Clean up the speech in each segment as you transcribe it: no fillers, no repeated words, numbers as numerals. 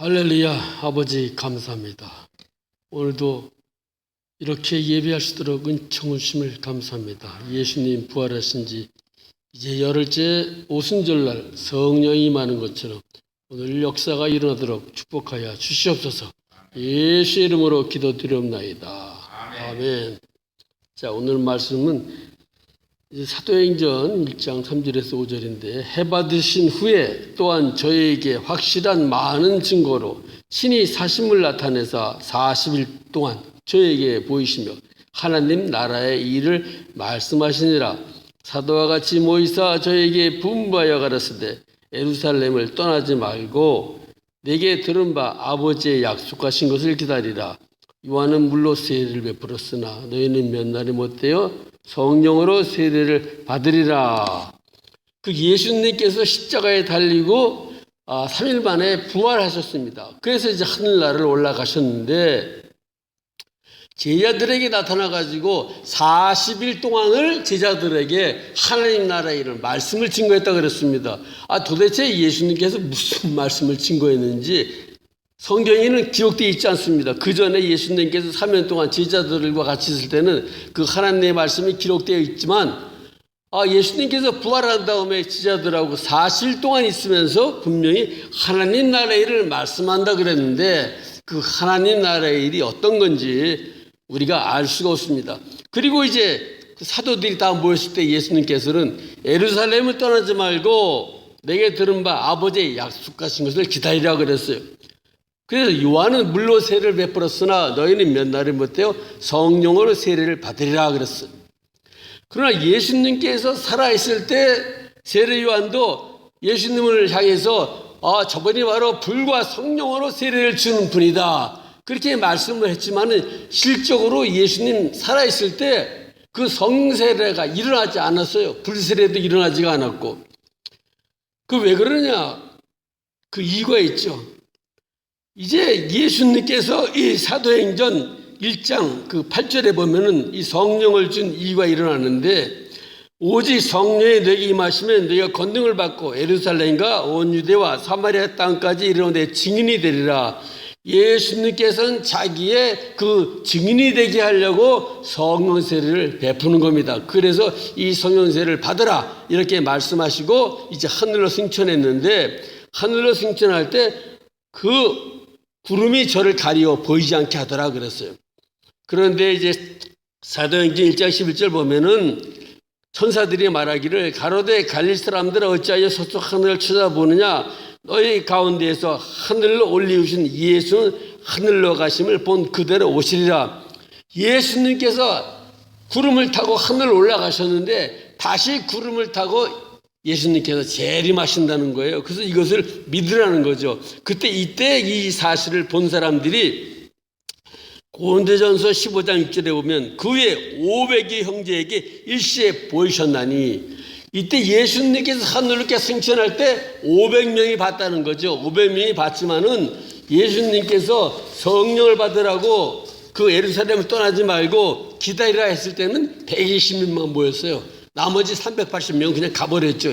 할렐루야. 아버지 감사합니다. 오늘도 이렇게 예배할 수 있도록 은총 주심을 감사합니다. 예수님 부활하신 지 이제 열흘째 오순절날 성령이 임하는 것처럼 오늘 역사가 일어나도록 축복하여 주시옵소서. 예수의 이름으로 기도드리옵나이다. 아멘. 자, 오늘 말씀은 이제 사도행전 1장 3절에서 5절인데, 해받으신 후에 또한 저에게 확실한 많은 증거로 신이 사심을 나타내사 40일 동안 저에게 보이시며 하나님 나라의 일을 말씀하시니라. 사도와 같이 모이사 저에게 분부하여 가라사대 예루살렘을 떠나지 말고 내게 들은 바 아버지의 약속하신 것을 기다리라. 요한은 물로 세례를 베풀었으나 너희는 몇 날이 못되어 성령으로 세례를 받으리라. 그 예수님께서 십자가에 달리고 3일 만에 부활하셨습니다. 그래서 이제 하늘나라를 올라가셨는데 제자들에게 나타나가지고 40일 동안을 제자들에게 하나님 나라의 일을 말씀을 증거했다고 그랬습니다. 도대체 예수님께서 무슨 말씀을 증거했는지 성경에는 기록되어 있지 않습니다. 그 전에 예수님께서 3년 동안 제자들과 같이 있을 때는 그 하나님의 말씀이 기록되어 있지만 예수님께서 부활한 다음에 제자들하고 40일 동안 있으면서 분명히 하나님 나라의 일을 말씀한다 그랬는데 그 하나님 나라의 일이 어떤 건지 우리가 알 수가 없습니다. 그리고 이제 그 사도들이 다 모였을 때 예수님께서는 예루살렘을 떠나지 말고 내게 들은 바 아버지의 약속하신 것을 기다리라고 그랬어요. 그래서 요한은 물로 세례를 베풀었으나 너희는 몇 날이 못되어 성령으로 세례를 받으리라 그랬어요. 그러나 예수님께서 살아있을 때 세례 요한도 예수님을 향해서 저분이 바로 불과 성령으로 세례를 주는 분이다, 그렇게 말씀을 했지만은 실적으로 예수님 살아있을 때 그 성세례가 일어나지 않았어요. 불세례도 일어나지가 않았고. 그 왜 그러냐? 그 이유가 있죠. 이제 예수님께서 이 사도행전 1장 그 8절에 보면은 이 성령을 준 이유가 일어나는데, 오직 성령이 너에게 임하시면 너희가 권능을 받고 예루살렘과 온 유대와 사마리아 땅까지 이르는데 증인이 되리라. 예수님께서는 자기의 그 증인이 되게 하려고 성령 세례를 베푸는 겁니다. 그래서 이 성령 세례를 받으라 이렇게 말씀하시고 이제 하늘로 승천했는데, 하늘로 승천할 때 그 구름이 저를 가리워 보이지 않게 하더라 그랬어요. 그런데 이제 사도행전 1장 11절 보면은 천사들이 말하기를 가로되 갈릴 사람들아 어찌하여 서쪽 하늘을 쳐다보느냐. 너희 가운데에서 하늘로 올리우신 예수는 하늘로 가심을 본 그대로 오시리라. 예수님께서 구름을 타고 하늘 올라가셨는데 다시 구름을 타고 예수님께서 재림하신다는 거예요. 그래서 이것을 믿으라는 거죠. 이때 이 사실을 본 사람들이 고린도전서 15장 6절에 보면 그 위에 500의 형제에게 일시에 보이셨나니, 이때 예수님께서 하늘로 승천할 때 500명이 봤다는 거죠. 500명이 봤지만은 예수님께서 성령을 받으라고 그 예루살렘을 떠나지 말고 기다리라 했을 때는 120명만 모였어요. 나머지 380명은 그냥 가버렸죠.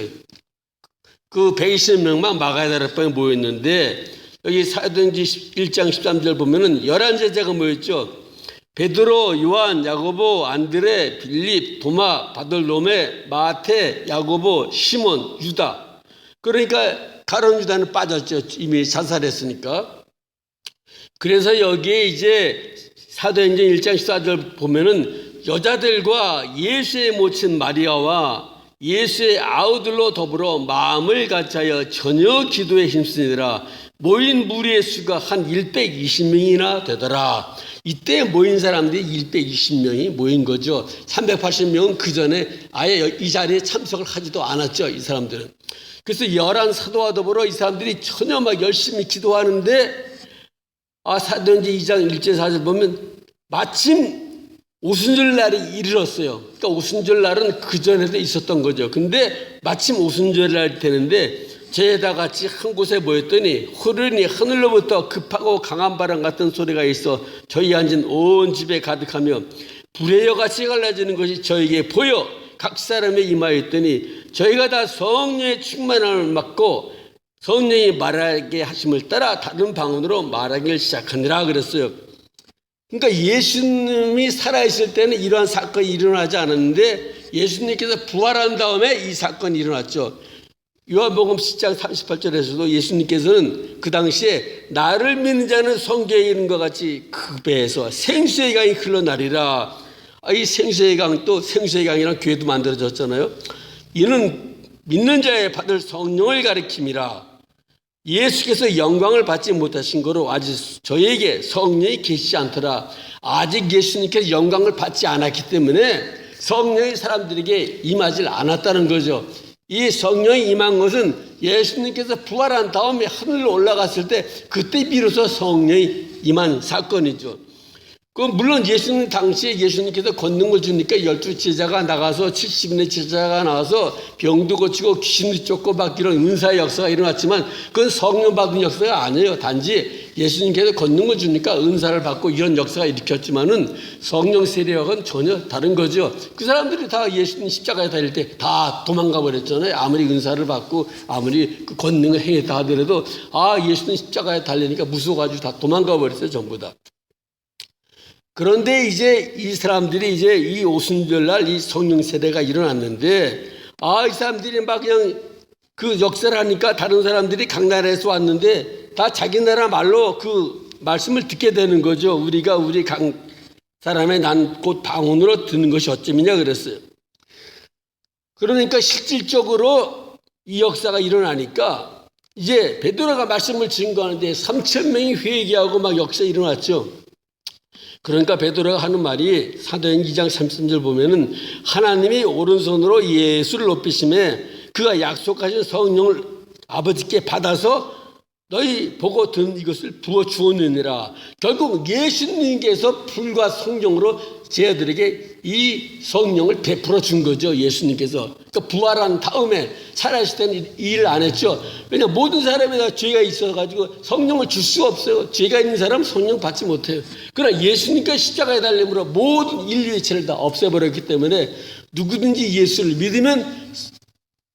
그 120명만 마가다락방에 모였는데, 여기 사도행전 1장 13절 보면은 11제자가 모였죠. 베드로, 요한, 야고보, 안드레, 빌립, 도마, 바돌로메, 마테, 야고보, 시몬, 유다. 그러니까 가룟 유다는 빠졌죠. 이미 자살했으니까. 그래서 여기에 이제 사도행전 1장 14절 보면은 여자들과 예수의 모친 마리아와 예수의 아우들로 더불어 마음을 같이하여 저녁 기도에 힘쓰니라. 모인 무리의 수가 한 120명이나 되더라. 이때 모인 사람들이 120명이 모인 거죠. 380명은 그 전에 아예 이 자리에 참석을 하지도 않았죠, 이 사람들은. 그래서 11 사도와 더불어 이 사람들이 전혀 막 열심히 기도하는데, 사도행전 2장 1절 4절 보면 마침 오순절 날이 이르렀어요. 그러니까 오순절 날은 그 전에도 있었던 거죠. 근데 마침 오순절 날이 되는데 제다 같이 한 곳에 모였더니 흐르니 하늘로부터 급하고 강한 바람 같은 소리가 있어 저희 앉은 온 집에 가득하며 불의 여같이 갈라지는 것이 저에게 보여 각 사람의 임하였더니 저희가 다 성령의 충만함을 받고 성령이 말하게 하심을 따라 다른 방언으로 말하기를 시작하니라 그랬어요. 그러니까 예수님이 살아있을 때는 이러한 사건이 일어나지 않았는데 예수님께서 부활한 다음에 이 사건이 일어났죠. 요한복음 10장 38절에서도 예수님께서는 그 당시에 나를 믿는 자는 성경에 있는 것 같이 그 배에서 생수의 강이 흘러나리라. 이 생수의 강, 또 생수의 강이라는 교회도 만들어졌잖아요. 이는 믿는 자의 받을 성령을 가리킴이라. 예수께서 영광을 받지 못하신 거로 아직 저에게 성령이 계시지 않더라. 아직 예수님께서 영광을 받지 않았기 때문에 성령이 사람들에게 임하지 않았다는 거죠. 이 성령이 임한 것은 예수님께서 부활한 다음에 하늘로 올라갔을 때 그때 비로소 성령이 임한 사건이죠. 물론 예수님 당시에 예수님께서 권능을 주니까 12제자가 나가서 70인의 제자가 나와서 병도 고치고 귀신도 쫓고 막 이런 은사의 역사가 일어났지만 그건 성령 받은 역사가 아니에요. 단지 예수님께서 권능을 주니까 은사를 받고 이런 역사가 일으켰지만은 성령 세례학은 전혀 다른 거죠. 그 사람들이 다 예수님 십자가에 달릴 때 다 도망가 버렸잖아요. 아무리 은사를 받고 아무리 그 권능을 행했다 하더라도 예수님 십자가에 달리니까 무서워가지고 다 도망가 버렸어요. 전부 다. 그런데 이제 이 사람들이 이제 이 오순절날 이 성령 세례가 일어났는데 이 사람들이 막 그냥 그 역사를 하니까 다른 사람들이 각 나라에서 왔는데 다 자기 나라 말로 그 말씀을 듣게 되는 거죠. 우리가 우리 각 사람의 난 곧 방언으로 듣는 것이 어쩌면이냐 그랬어요. 그러니까 실질적으로 이 역사가 일어나니까 이제 베드로가 말씀을 증거하는데 3,000명이 회개하고 막 역사 일어났죠. 그러니까 베드로가 하는 말이 사도행 2장 33절 보면은 하나님이 오른손으로 예수를 높이심에 그가 약속하신 성령을 아버지께 받아서 너희 보고 듣는 이것을 부어 주었느니라. 결국 예수님께서 불과 성령으로 제자들에게 이 성령을 베풀어 준 거죠. 예수님께서. 그러니까 부활한 다음에 살아있을 때는 이 일을 안 했죠. 왜냐하면 모든 사람에 다 죄가 있어가지고 성령을 줄 수가 없어요. 죄가 있는 사람은 성령 받지 못해요. 그러나 예수님께서 십자가에 달림으로 모든 인류의 죄를 다 없애버렸기 때문에 누구든지 예수를 믿으면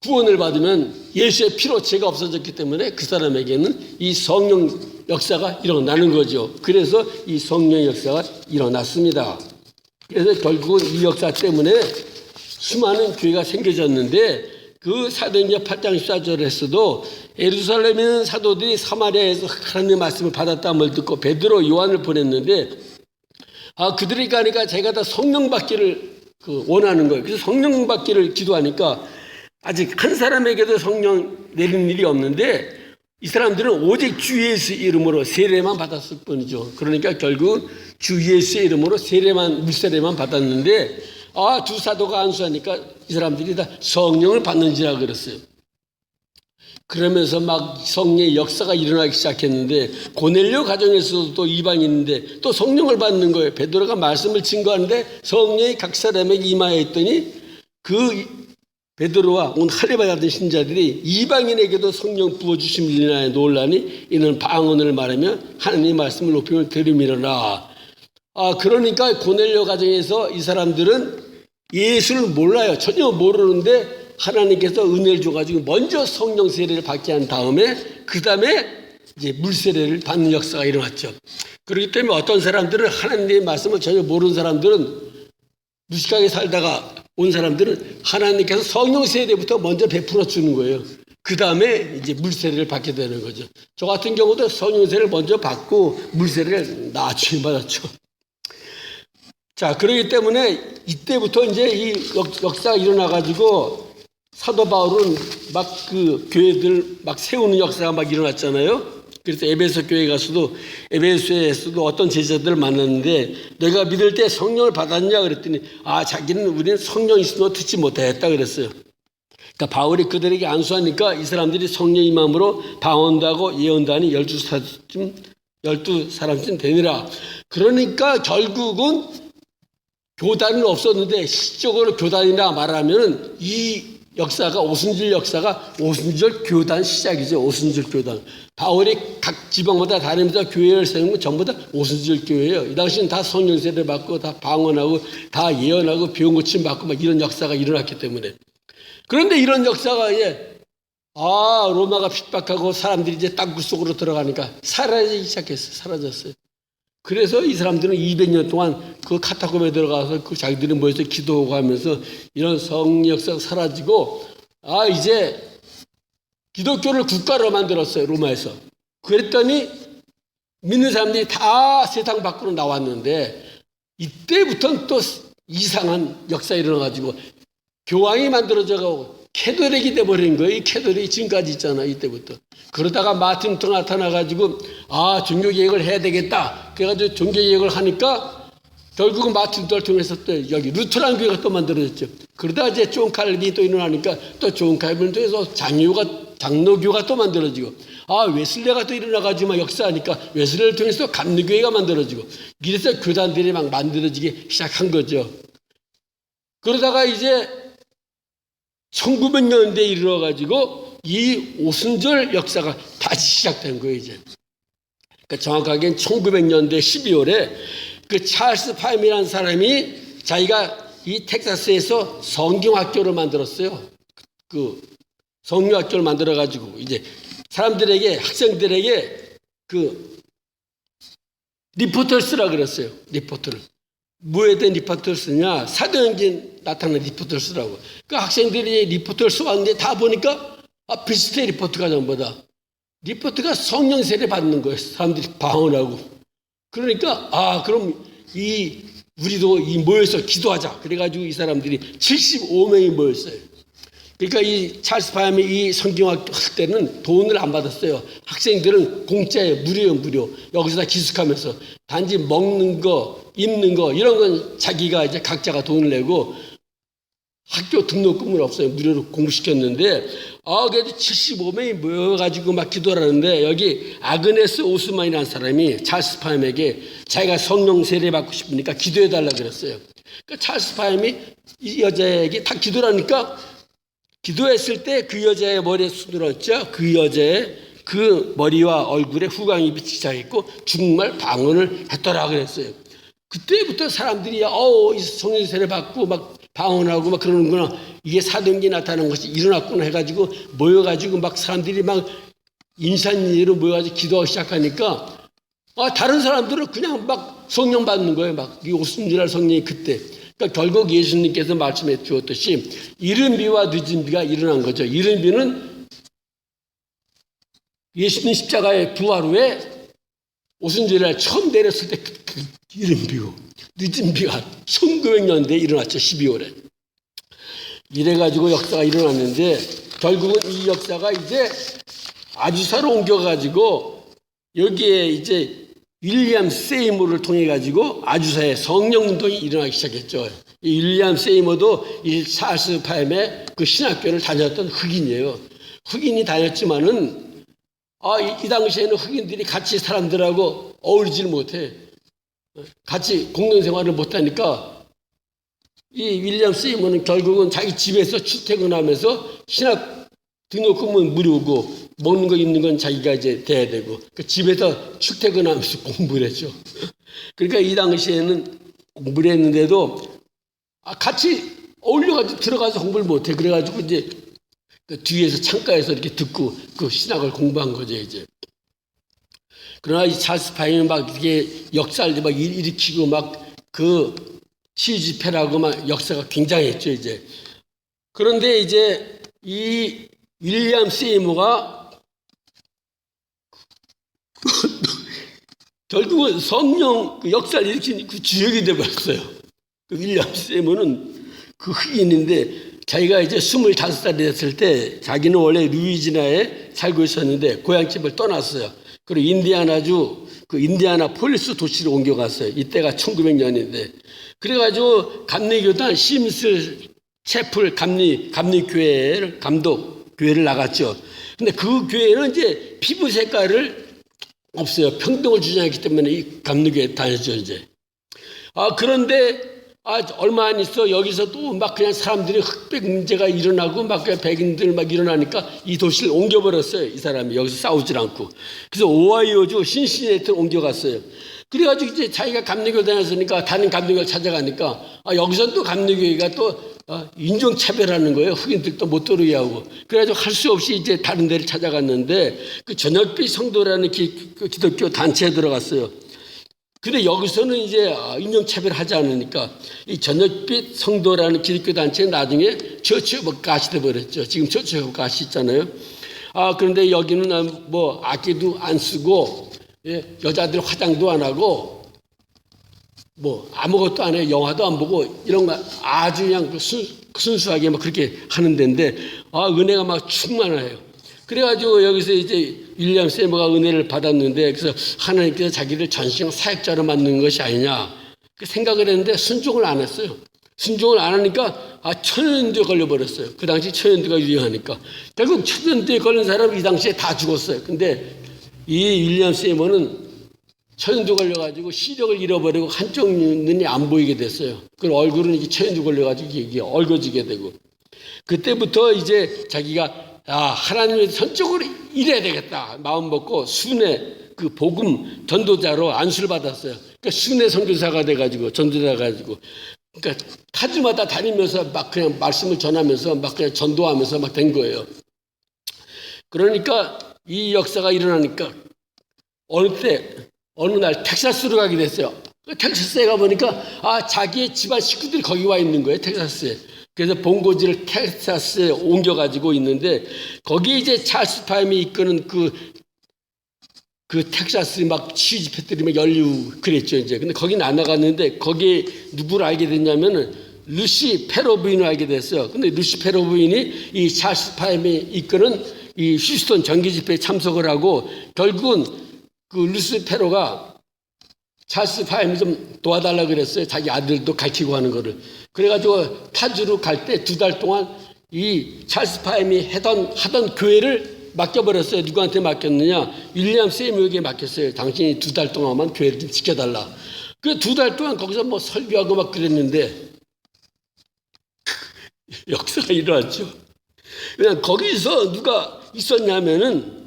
구원을 받으면 예수의 피로 죄가 없어졌기 때문에 그 사람에게는 이 성령 역사가 일어나는 거죠. 그래서 이 성령 역사가 일어났습니다. 그래서 결국은 이 역사 때문에 수많은 교회가 생겨졌는데 그 사도행전 8장 14절에서도 예루살렘에 있는 사도들이 사마리아에서 하나님의 말씀을 받았다는 듣고 베드로 요한을 보냈는데 그들이 가니까 제가 다 성령 받기를 원하는 거예요. 그래서 성령 받기를 기도하니까 아직 한 사람에게도 성령 내리는 일이 없는데 이 사람들은 오직 주 예수 이름으로 세례만 받았을 뿐이죠. 그러니까 결국 주 예수의 이름으로 물세례만 받았는데 두 사도가 안수하니까 이 사람들이 다 성령을 받는지라 그랬어요. 그러면서 막 성령의 역사가 일어나기 시작했는데 고넬료 가정에서도 또 이방인인데 또 성령을 받는 거예요. 베드로가 말씀을 증거하는데 성령이 각 사람에게 임하여 있더니 그 베드로와 온 할례 받은 신자들이 이방인에게도 성령 부어주심 일어나에 놀라니 이는 방언을 말하며 하나님의 말씀을 높이며 들음이로라. 그러니까 고넬료 가정에서 이 사람들은 예수를 몰라요. 전혀 모르는데 하나님께서 은혜를 줘가지고 먼저 성령 세례를 받게 한 다음에 그 다음에 이제 물세례를 받는 역사가 일어났죠. 그렇기 때문에 어떤 사람들은 하나님의 말씀을 전혀 모르는 사람들은 무식하게 살다가 온 사람들은 하나님께서 성령 세례부터 먼저 베풀어 주는 거예요. 그 다음에 이제 물세례를 받게 되는 거죠. 저 같은 경우도 성령 세례를 먼저 받고 물세례를 나중에 받았죠. 자, 그렇기 때문에 이때부터 이제 이 역사가 일어나가지고 사도 바울은 막 그 교회들 막 세우는 역사가 막 일어났잖아요. 그래서 에베소 교회 가서도 에베소에서도 어떤 제자들을 만났는데 내가 믿을 때 성령을 받았냐 그랬더니 자기는 우리는 성령 있으면 듣지 못했다 그랬어요. 그러니까 바울이 그들에게 안수하니까 이 사람들이 성령 임함으로 방언도 하고 예언도 하니 12사람쯤 되니라. 그러니까 결국은 교단은 없었는데 시적으로 교단이라 말하면 이 역사가 오순절 교단 시작이죠. 오순절 교단. 바울이 각 지방마다 다니면서 교회를 세운 건 전부 다 오순절 교회예요. 이 당시는 다 성령 세례 받고 다 방언하고 다 예언하고 병 고침 받고 막 이런 역사가 일어났기 때문에. 그런데 이런 역사가 로마가 핍박하고 사람들이 이제 땅굴 속으로 들어가니까 사라지기 시작했어요. 사라졌어요. 그래서 이 사람들은 200년 동안 그 카타콤에 들어가서 그 자기들이 모여서 기도하고 하면서 이런 성리 역사가 사라지고, 이제 기독교를 국가로 만들었어요. 로마에서. 그랬더니 믿는 사람들이 다 세상 밖으로 나왔는데, 이때부터는 또 이상한 역사가 일어나가지고 교황이 만들어져가고 캐톨릭이 돼버린 거예요. 이 캐톨릭이 지금까지 있잖아. 이때부터. 그러다가 마틴 루터가 나타나가지고 종교개혁을 해야 되겠다. 그래가지고 종교개혁을 하니까 결국은 마틴 루터를 통해서 또 여기 루터란 교회가 또 만들어졌죠. 그러다 이제 존 칼빈이 또 일어나니까 또 존 칼빈을 통해서 장로교가 또 만들어지고, 웨슬레가 또 일어나가지고 막 역사하니까 웨슬레를 통해서 감리교회가 만들어지고, 이래서 교단들이 막 만들어지기 시작한 거죠. 그러다가 이제 1900년대에 이르러가지고 이 오순절 역사가 다시 시작된 거예요, 이제. 그러니까 정확하게는 1900년대 12월에 그 찰스 파임이라는 사람이 자기가 이 텍사스에서 성경학교를 만들었어요. 그 성경학교를 만들어가지고 이제 사람들에게, 학생들에게 그 리포터를 쓰라 그랬어요. 리포터를. 뭐에 대한 리포터를 쓰냐? 사도행전 나타나는 리포터를 쓰라고. 그 학생들이 리포터를 써왔는데 다 보니까 비슷해. 리포터가 전부 다. 리포터가 성령 세례 받는 거예요. 사람들이 방언하고. 그러니까 그럼 우리도 모여서 기도하자. 그래가지고 이 사람들이 75명이 모였어요. 그러니까 이 찰스 파임이 이 성경학 할 때는 돈을 안 받았어요. 학생들은 공짜에 무료. 여기서 다 기숙하면서 단지 먹는 거, 입는 거 이런 건 자기가 이제 각자가 돈을 내고 학교 등록금은 없어요. 무료로 공부시켰는데 그래도 75명이 모여가지고 막 기도를 하는데 여기 아그네스 오스만이라는 사람이 찰스 파임에게 자기가 성령 세례 받고 싶으니까 기도해달라 그랬어요. 그러니까 찰스 파임이 이 여자에게 다 기도를 하니까 기도했을 때 그 여자의 머리에 수들었죠. 그 여자의 그 머리와 얼굴에 후광이 비치기 시작했고 정말 방언을 했더라 그랬어요. 그때부터 사람들이 성령 세례 받고 막 방언하고 막 그러는구나. 이게 사도행전에 나타나는 것이 일어났구나 해가지고 모여가지고 막 사람들이 막 인산인해로 모여가지고 기도하기 시작하니까 다른 사람들은 그냥 막 성령 받는 거예요. 막 이 오순절날 성령이 그때. 그러니까 결국 예수님께서 말씀해 주었듯이 이른 비와 늦은 비가 일어난 거죠. 이른 비는 예수님 십자가의 부활 후에 오순절날 처음 내렸을 때 그 이른 비고, 늦은 비가 1900년대에 일어났죠. 12월에. 이래가지고 역사가 일어났는데 결국은 이 역사가 이제 아주사로 옮겨가지고 여기에 이제 윌리엄 세이모를 통해 가지고 아주사의 성령 운동이 일어나기 시작했죠. 이 윌리엄 세이모도 이 찰스 파임의 그 신학교를 다녔던 흑인이에요. 흑인이 다녔지만은 이 당시에는 흑인들이 같이 사람들하고 어울리질 못해. 같이 공동생활을 못하니까 이 윌리엄 세이모는 결국은 자기 집에서 출퇴근하면서 신학 등록금은 무료고 먹는 거 입는 건 자기가 이제 돼야 되고 그 집에서 출퇴근하면서 공부를 했죠. 그러니까 이 당시에는 공부를 했는데도 같이 어울려가지고 들어가서 공부를 못해. 그래가지고 이제 그 뒤에서 창가에서 이렇게 듣고 그 신학을 공부한 거죠 이제. 그러나 이 찰스 파임은 막 이게 역사를 막 일으키고 막 그 시집회라고 막 역사가 굉장했죠 이제. 그런데 이제 이 윌리엄 세이모가 결국은 성령 그 역사를 일으킨 그 주역이 되어버렸어요. 그 윌리엄 세이모는 그 흑인인데 자기가 이제 25살이 됐을 때 자기는 원래 루이지나에 살고 있었는데 고향집을 떠났어요. 그리고 인디아나주 그 인디아나 폴리스 도시로 옮겨갔어요. 이때가 1900년인데 그래가지고 감리교단 심스 채플 감리교회를 교회를 나갔죠. 근데 그 교회는 이제 피부 색깔을 없어요. 평등을 주장했기 때문에 이 감리교회 다녔죠 이제. 그런데 얼마 안 있어 여기서 또 막 그냥 사람들이 흑백 문제가 일어나고 막 그냥 백인들 막 일어나니까 이 도시를 옮겨버렸어요. 이 사람이 여기서 싸우질 않고. 그래서 오하이오주 신시내티로 옮겨갔어요. 그래가지고 이제 자기가 감리교 다녔으니까 다른 감리교를 찾아가니까 여기서 또 감리교회가 또 인종차별하는 거예요. 흑인들도 못 들어오게 하고. 그래가지고 할 수 없이 이제 다른 데를 찾아갔는데 그 저녁빛 성도라는 그 기독교 단체에 들어갔어요. 근데 여기서는 이제 인종차별하지 않으니까 이 저녁빛 성도라는 기독교 단체는 나중에 처치 오브 갓이 돼버렸죠. 지금 처치 오브 갓이 있잖아요. 그런데 여기는 뭐 악기도 안 쓰고, 예, 여자들 화장도 안 하고, 뭐 아무것도 안 해요. 영화도 안 보고 이런 거 아주 그냥 순수하게 막 그렇게 하는 데인데 은혜가 막 충만해요. 그래가지고 여기서 이제 윌리엄 세이머가 은혜를 받았는데 그래서 하나님께서 자기를 전시형 사역자로 만든 것이 아니냐 그 생각을 했는데 순종을 안 했어요. 순종을 안 하니까 천연두에 걸려버렸어요. 그 당시 천연두가 유행하니까 결국 천연두에 걸린 사람이 이 당시에 다 죽었어요. 근데 이 윌리엄 세이머는 천연두 걸려가지고 시력을 잃어버리고 한쪽 눈이 안 보이게 됐어요. 그 얼굴은 이게 천연두 걸려가지고 이게 얽어지게 되고 그때부터 이제 자기가 하나님의 전적으로 일해야 되겠다 마음 먹고 순회 그 복음 전도자로 안수를 받았어요. 그러니까 순회 선교사가 돼가지고 전도자가 가지고 그러니까 타주마다 다니면서 막 그냥 말씀을 전하면서 막 그냥 전도하면서 막 된 거예요. 그러니까 이 역사가 일어나니까 어느 날 텍사스로 가게 됐어요. 텍사스에 가보니까 자기의 집안 식구들이 거기 와 있는 거예요. 텍사스에. 그래서 본고지를 텍사스에 옮겨가지고 있는데 거기 이제 찰스 파임이 이끄는 그 텍사스 막 치유 집회들이 막 열리고 그랬죠. 이제. 근데 거긴 안 나갔는데 거기에 누구를 알게 됐냐면은 루시 페로 부인을 알게 됐어요. 근데 루시 페로 부인이 이 찰스 파임이 이끄는 이 휴스턴 정기 집회에 참석을 하고 결국은 그 루시 페로가 찰스 파임이 좀 도와달라고 그랬어요. 자기 아들도 가르치고 하는 거를. 그래가지고 타주로 갈 때 2달 동안 이 찰스 파임이 하던 교회를 맡겨버렸어요. 누구한테 맡겼느냐? 윌리엄 세이머에게 맡겼어요. 당신이 2달 동안만 교회를 좀 지켜달라. 그 2달 동안 거기서 뭐 설교하고 막 그랬는데 역사가 일어났죠. 그냥 거기서 누가 있었냐면은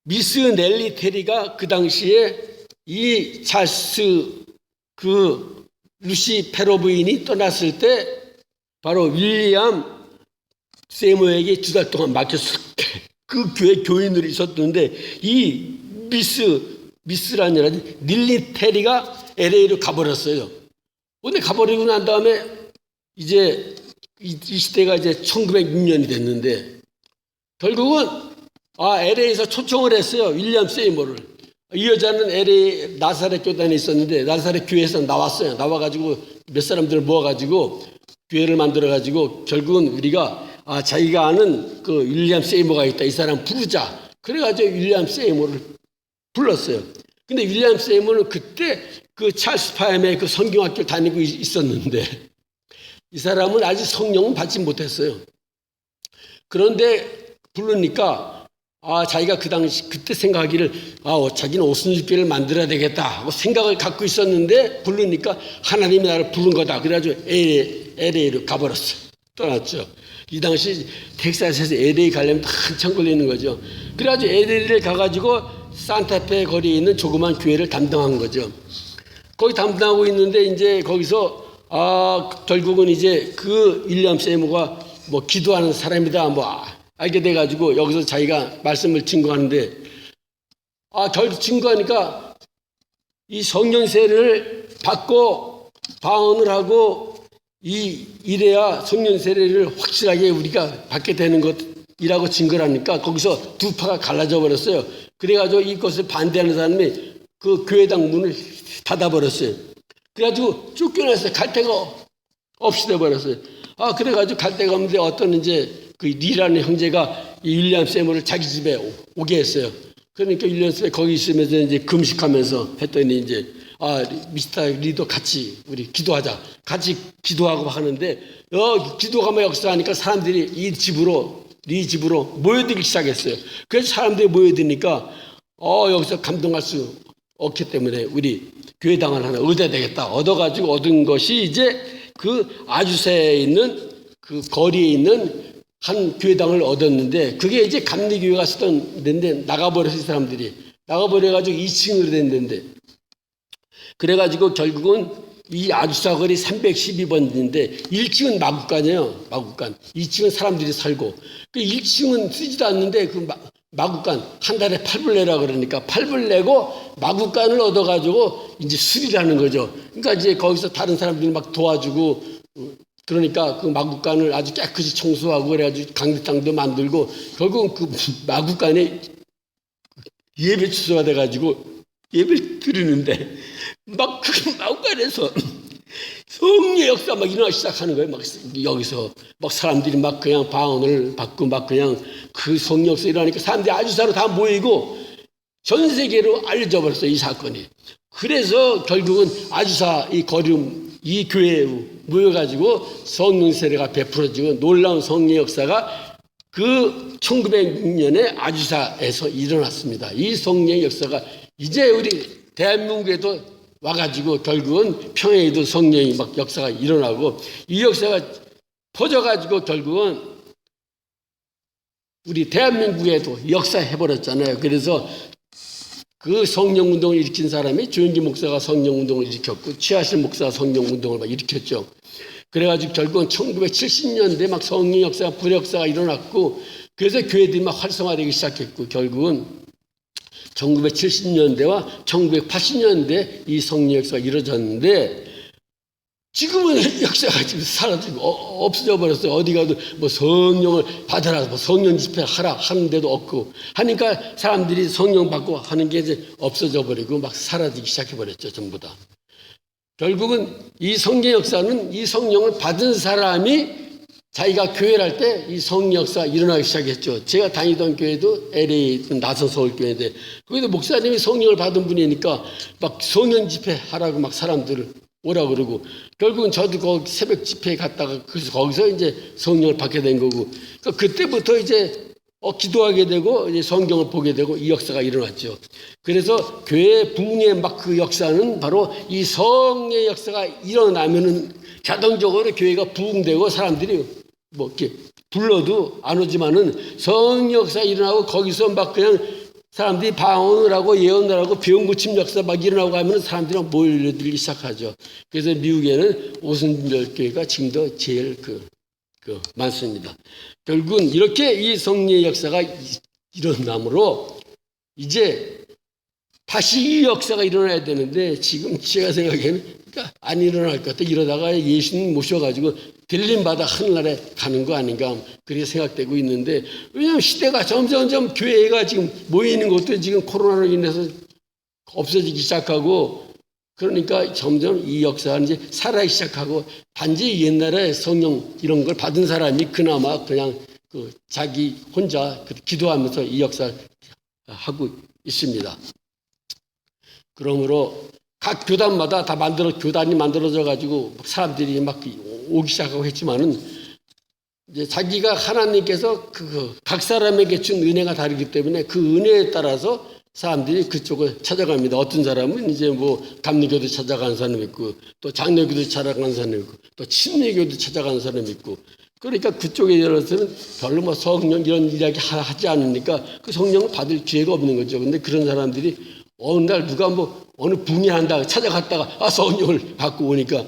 미스 넬리 테리가 그 당시에 이 찰스 그 루시 페로 부인이 떠났을 때 바로 윌리엄 세이머에게 2달 동안 맡겼을 때 그 교회 교인으로 있었는데 이 미스라는 여자 넬리 테리가 LA로 가버렸어요. 근데 가버리고 난 다음에 이제 이 시대가 이제 1906년이 됐는데 결국은 LA에서 초청을 했어요. 윌리엄 세이머를. 이 여자는 LA 나사렛 교단에 있었는데 나사렛 교회에서 나왔어요. 나와가지고 몇 사람들을 모아가지고 교회를 만들어가지고 결국은 우리가 자기가 아는 그 윌리엄 세이머가 있다. 이 사람 부르자. 그래가지고 윌리엄 세이머를 불렀어요. 근데 윌리엄 세이머는 그때 그 찰스 파임의 그 성경학교를 다니고 있었는데 이 사람은 아직 성령은 받지 못했어요. 그런데 부르니까 자기가 그 당시 그때 생각하기를 자기는 오순절교회를 만들어야 되겠다 하고 생각을 갖고 있었는데 부르니까 하나님이 나를 부른 거다. 그래가지고 LA로 가버렸어요. 떠났죠. 이 당시 텍사스에서 LA 가려면 한참 걸리는 거죠. 그래가지고 LA를 가가지고 산타페 거리에 있는 조그만 교회를 담당한 거죠. 거기 담당하고 있는데 이제 거기서 결국은 이제 그 윌리엄 세이머가 뭐 기도하는 사람이다 뭐 알게 돼가지고 여기서 자기가 말씀을 증거하는데 결국 증거하니까 이 성령 세례를 받고 방언을 하고 이래야 성령 세례를 확실하게 우리가 받게 되는 것이라고 증거를 하니까 거기서 두 파가 갈라져 버렸어요. 그래가지고 이것을 반대하는 사람이 그 교회당 문을 닫아버렸어요. 그래가지고 쫓겨났어요. 갈 데가 없이 돼버렸어요. 그래가지고 갈 데가 없는데 어떤 이제 그 리라는 형제가 이 윌리엄 세이머를 자기 집에 오게 했어요. 그러니까 윌리엄 세이머 거기 있으면서 이제 금식하면서 했더니 이제 미스터 리도 같이 우리 기도하자. 같이 기도하고 하는데 기도가 역사하니까 사람들이 리 집으로 모여들기 시작했어요. 그래서 사람들이 모여드니까 여기서 감동할 수 없기 때문에 우리 교회당을 하나 얻어야 되겠다. 얻어가지고 얻은 것이 이제 그 아주세에 있는 그 거리에 있는 한 교회당을 얻었는데 그게 이제 감리교회가 쓰던 데인데 나가버렸어요. 사람들이 나가버려가지고 2층으로 된 데인데 그래가지고 결국은 이 아주사 거리 312번인데 1층은 마구간이에요. 마구간. 2층은 사람들이 살고 그 1층은 쓰지도 않는데 그 마구간 한 달에 8불 내라 그러니까 8불 내고 마구간을 얻어가지고 이제 수리를 하는 거죠. 그러니까 이제 거기서 다른 사람들이 막 도와주고 그러니까 그 마구간을 아주 깨끗이 청소하고 그래가지고 강대장도 만들고 결국은 그 마구간에 예배 취소가 돼가지고 예배를 드리는데 막 그 마구간에서 성령의 역사 막 일어나기 시작하는 거예요. 막 여기서 막 사람들이 막 그냥 방언을 받고 막 그냥 그 성령 역사 일어나니까 사람들이 아주사로 다 모이고 전 세계로 알려져 버렸어요. 이 사건이. 그래서 결국은 아주사 이 거리움 이 교회에 모여가지고 성령 세례가 베풀어지고 놀라운 성령 역사가 그 1906년에 아주사에서 일어났습니다. 이 성령 역사가 이제 우리 대한민국에도 와가지고 결국은 평양에도 성령이 막 역사가 일어나고 이 역사가 퍼져가지고 결국은 우리 대한민국에도 역사해버렸잖아요. 그래서 그 성령운동을 일으킨 사람이 조영기 목사가 성령운동을 일으켰고 최하실 목사가 성령운동을 막 일으켰죠. 그래가지고 결국은 1970년대 막 성령 역사가 불역사가 일어났고 그래서 교회들이 막 활성화되기 시작했고 결국은 1970년대와 1980년대 이 성령 역사가 이루어졌는데 지금은 역사가 지금 사라지고 없어져 버렸어요. 어디 가도 뭐 성령을 받아라, 뭐 성령 집회 하라 하는데도 없고 하니까 사람들이 성령 받고 하는 게 이제 없어져 버리고 막 사라지기 시작해 버렸죠. 전부 다. 결국은 이 성령 역사는 이 성령을 받은 사람이 자기가 교회를 할 때 이 성령 역사가 일어나기 시작했죠. 제가 다니던 교회도 LA 나선 서울교회인데 거기도 목사님이 성령을 받은 분이니까 막 성령 집회 하라고 막 사람들을 오라 그러고 결국은 저도 거기 새벽 집회에 갔다가 그래서 거기서 이제 성령을 받게 된 거고 그러니까 그때부터 이제 기도하게 되고 이제 성경을 보게 되고 이 역사가 일어났죠. 그래서 교회 부흥의 막 그 역사는 바로 이 성령의 역사가 일어나면은 자동적으로 교회가 부흥되고 사람들이 뭐 이렇게 불러도 안 오지만은 성령 역사 일어나고 거기서 막 그냥 사람들이 방언을 하고 예언을 하고 병 고침 역사 막 일어나고 하면 사람들이 몰려들기 시작하죠. 그래서 미국에는 오순절 교회가 지금도 제일 많습니다. 결국은 이렇게 이 성령의 역사가 일어나므로 이제 다시 이 역사가 일어나야 되는데 지금 제가 생각에는 안 일어날 것 같아. 이러다가 예수님 모셔가지고 들림받아 하늘나라에 가는 거 아닌가 그렇게 생각되고 있는데 왜냐하면 시대가 점점 교회가 지금 모이는 것도 지금 코로나로 인해서 없어지기 시작하고 그러니까 점점 이 역사는 이제 살아기 시작하고 단지 옛날에 성령 이런 걸 받은 사람이 그나마 그냥 자기 혼자 기도하면서 이 역사를 하고 있습니다. 그러므로 각 교단마다 다 교단이 만들어져 가지고 사람들이 막 오기 시작하고 했지만은 이제 자기가 하나님께서 각 사람에게 준 은혜가 다르기 때문에 그 은혜에 따라서 사람들이 그쪽을 찾아갑니다. 어떤 사람은 이제 뭐 감리교도 찾아가는 사람이 있고 또 장로교도 찾아가는 사람이 있고 또 침례교도 찾아가는 사람이 있고 그러니까 그쪽에 대해서는 별로 뭐 성령 이런 이야기 하지 않으니까 그 성령을 받을 기회가 없는 거죠. 근데 그런 사람들이 어느 날 누가 뭐 어느 분야한다 찾아갔다가 성령을 받고 오니까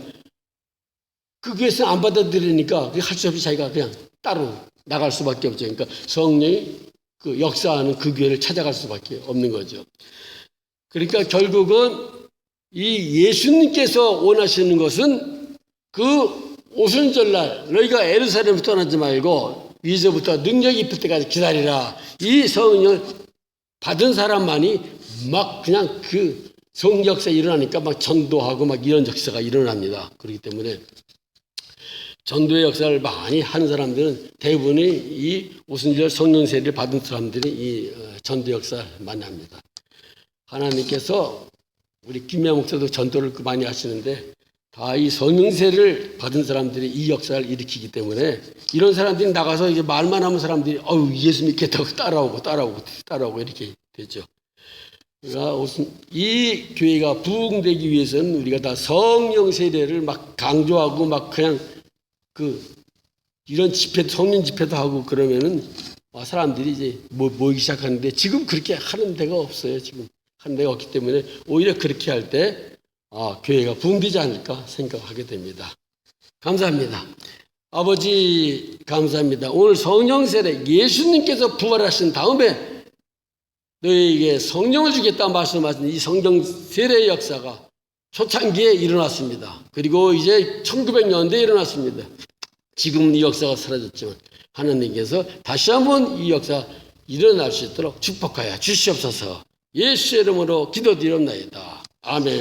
그 교회에서 안 받아들이니까 할 수 없이 자기가 그냥 따로 나갈 수밖에 없죠. 그러니까 성령이 그 역사하는 그 교회를 찾아갈 수밖에 없는 거죠. 그러니까 결국은 이 예수님께서 원하시는 것은 그 오순절날 너희가 예루살렘을 떠나지 말고 위에서부터 능력이 입힐 때까지 기다리라. 이 성령을 받은 사람만이 막 그냥 그 성역사 일어나니까 막 전도하고 막 이런 역사가 일어납니다. 그렇기 때문에 전도의 역사를 많이 하는 사람들은 대부분이 이 오순절 성령 세례를 받은 사람들이 이 전도 역사를 많이 합니다. 하나님께서 우리 김미아 목사도 전도를 많이 하시는데 다 이 성령 세례를 받은 사람들이 이 역사를 일으키기 때문에 이런 사람들이 나가서 이제 말만 하면 사람들이 예수 믿겠다고 따라오고 이렇게 되죠. 그러니까 이 교회가 부흥되기 위해서는 우리가 다 성령 세례를 막 강조하고 막 그냥 이런 집회, 성령 집회도 하고 그러면은 사람들이 이제 모이기 시작하는데 지금 그렇게 하는 데가 없어요. 지금 하는 데가 없기 때문에 오히려 그렇게 할 때 교회가 붐비지 않을까 생각하게 됩니다. 감사합니다. 아버지 감사합니다. 오늘 성령 세례 예수님께서 부활하신 다음에 너희에게 성령을 주겠다 말씀하신 이 성령 세례의 역사가 초창기에 일어났습니다. 그리고 이제 1900년대에 일어났습니다. 지금은 이 역사가 사라졌지만 하나님께서 다시 한번 이 역사 일어날 수 있도록 축복하여 주시옵소서. 예수의 이름으로 기도드리옵나이다. 아멘.